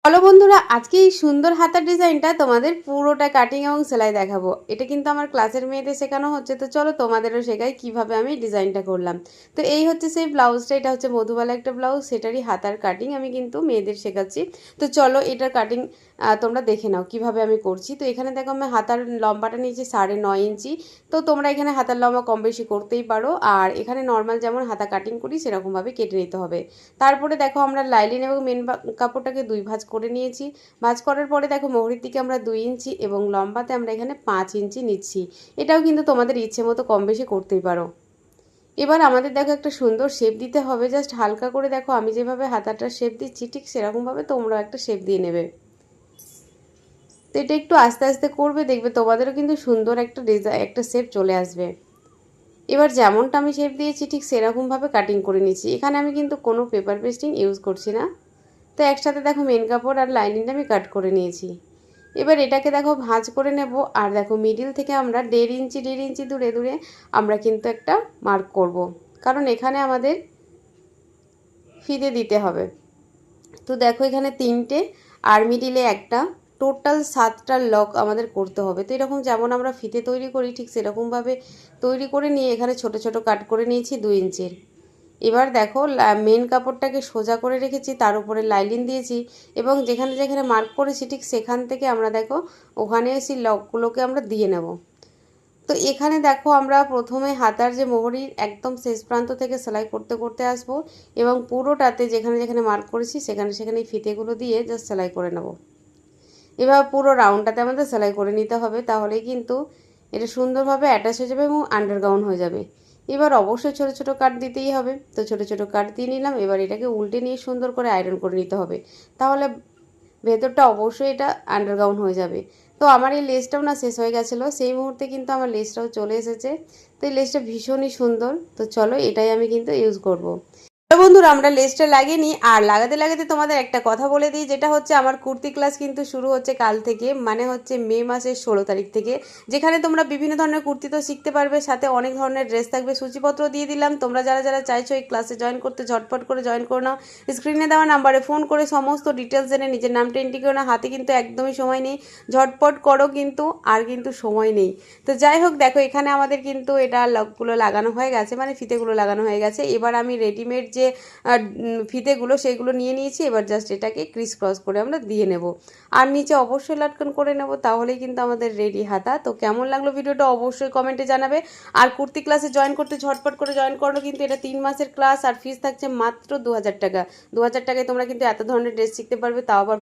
চলো বন্ধুরা, আজকে এই সুন্দর হাতার ডিজাইনটা তোমাদের পুরোটা কাটিং এবং সেলাই দেখাবো। এটা কিন্তু আমার ক্লাসের মেয়েদের শেখানো হচ্ছে, তো চলো তোমাদেরও শেখাই কিভাবে আমি ডিজাইনটা করলাম। তো এই হচ্ছে সেই ব্লাউজটা, এটা হচ্ছে মধুবালা একটা ব্লাউজ, সেটারই হাতার কাটিং আমি কিন্তু মেয়েদের শেখাচ্ছি। তো চলো এটার কাটিং তোমরা দেখে নাও কিভাবে আমি করছি। তো এখানে দেখো আমি হাতার লম্বাটা নিয়েছি 9.5 ইঞ্চি। তো তোমরা এখানে হাতার লম্বা কম বেশি করতেই পারো, আর এখানে নর্মাল যেমন হাতা কাটিং করি সেরকমভাবে কেটে নিতে হবে। তারপরে দেখো আমরা লাইলিন এবং মেন কাপড়টাকে 2 ভাঁজ করে নিয়েছি। ভাঁজ করার পরে দেখো মোহরির দিকে আমরা 2 ইঞ্চি এবং লম্বাতে আমরা এখানে 5 ইঞ্চি নিচ্ছি। এটাও কিন্তু তোমাদের ইচ্ছে মতো কম বেশি করতেই পারো। এবার আমাদের দেখো একটা সুন্দর শেপ দিতে হবে, জাস্ট হালকা করে দেখো আমি যেভাবে হাতাটা শেপ দিচ্ছি ঠিক সেরকমভাবে তোমরাও একটা শেপ দিয়ে নেবে। তো এটা একটু আস্তে আস্তে করবে, দেখবে তোমাদেরও কিন্তু সুন্দর একটা একটা শেপ চলে আসবে। এবার যেমনটা আমি শেপ দিয়েছি ঠিক সেরকমভাবে কাটিং করে নিচ্ছি। এখানে আমি কিন্তু কোনো পেপার পেস্টিং ইউজ করছি না। তো একসাথে দেখো মেন কাপড় আর লাইনিংটা আমি কাট করে নিয়েছি। এবার এটাকে দেখো ভাঁজ করে নেব, আর দেখো মিডিল থেকে আমরা 1.5 ইঞ্চি দূরে দূরে আমরা কিন্তু একটা মার্ক করব, কারণ এখানে আমাদের ফিতে দিতে হবে। তো দেখো এখানে 3টে আর মিডিলে একটা, টোটাল 7টা লক আমাদের করতে হবে। তো এরকম যেমন আমরা ফিতে তৈরি করি ঠিক সেরকমভাবে তৈরি করে নিয়ে এখানে ছোট ছোট কাট করে নিয়েছি 2 ইঞ্চির। এবার দেখো মেন কাপড়টাকে সোজা করে রেখেছি, তার উপরে লাইলিন দিয়েছি এবং যেখানে যেখানে মার্ক করেছি ঠিক সেখান থেকে আমরা দেখো ওখানে সেই লকগুলোকে আমরা দিয়ে নেব। তো এখানে দেখো আমরা প্রথমে হাতার যে মোহরির একদম শেষ প্রান্ত থেকে সেলাই করতে করতে আসবো এবং পুরোটাতে যেখানে যেখানে মার্ক করেছি সেখানে সেখানে ফিতেগুলো দিয়ে জাস্ট সেলাই করে নেব। এবার পুরো রাউন্ডটাতে আমাদের সেলাই করে নিতে হবে, তাহলেই কিন্তু এটা সুন্দরভাবে অ্যাটাচ হয়ে যাবে এবং আন্ডারগ্রাউন্ড হয়ে যাবে। এবার অবশ্যই ছোট ছোট কাট দিতেই হবে, তো ছোট ছোট কাট দিয়ে নিলাম। এবার এটাকে উল্টে নিয়ে সুন্দর করে আয়রন করে নিতে হবে, তাহলে ভেতরটা অবশ্যই এটা আন্ডারগ্রাউন্ড হয়ে যাবে। তো আমার এই লেসটাও না শেষ হয়ে গেছিলো, সেই মুহূর্তে কিন্তু আমার লেসটাও চলে এসেছে। তো এই লেসটা ভীষণই সুন্দর, তো চলো এটাই আমি কিন্তু ইউজ করব। বন্ধুরা আমরা লেসটা লাগিয়ে নিই, আর লাগাতে লাগাতে তোমাদের একটা কথা বলে দিই, যেটা হচ্ছে আমার কুর্তি ক্লাস কিন্তু শুরু হচ্ছে কাল থেকে, মানে হচ্ছে মে মাসের 16 তারিখ থেকে, যেখানে তোমরা বিভিন্ন ধরনের কুর্তি তো শিখতে পারবে, সাথে অনেক ধরনের ড্রেস থাকবে। সূচিপত্র দিয়ে দিলাম, তোমরা যারা যারা চাইছো এই ক্লাসে জয়েন করতে ঝটপট করে জয়েন করে নাও। স্ক্রিনে দেওয়া নাম্বারে ফোন করে সমস্ত ডিটেলস জেনে নিজের নামটা এন্ট্রি করে নাও। হাতে কিন্তু একদমই সময় নেই, ঝটপট করো কিন্তু, আর কিন্তু সময় নেই। তো যাই হোক দেখো এখানে আমাদের কিন্তু এটা লকগুলো লাগানো হয়ে গেছে, মানে ফিতেগুলো লাগানো হয়ে গেছে। এবার আমি রেডিমেড যে ফিতেগুলো সেগুলো নিয়ে নিয়েছি, এবার জাস্ট এটাকে ক্রিস ক্রস করে আমরা দিয়ে নেব, আর নিচে অবশ্যই লাটকান করে নেব, তাহলেই কিন্তু আমাদের রেডি হাতা। তো কেমন লাগলো ভিডিওটা অবশ্যই কমেন্টে জানাবে। আর কুর্তি ক্লাসে জয়েন করতে ঝটপট করে জয়েন করো, কিন্তু এটা 3 মাসের ক্লাস আর ফিস থাকছে মাত্র 2000 টাকা। 2000 টাকায় তোমরা কিন্তু এত ধরনের ড্রেস শিখতে পারবে, তাও আবার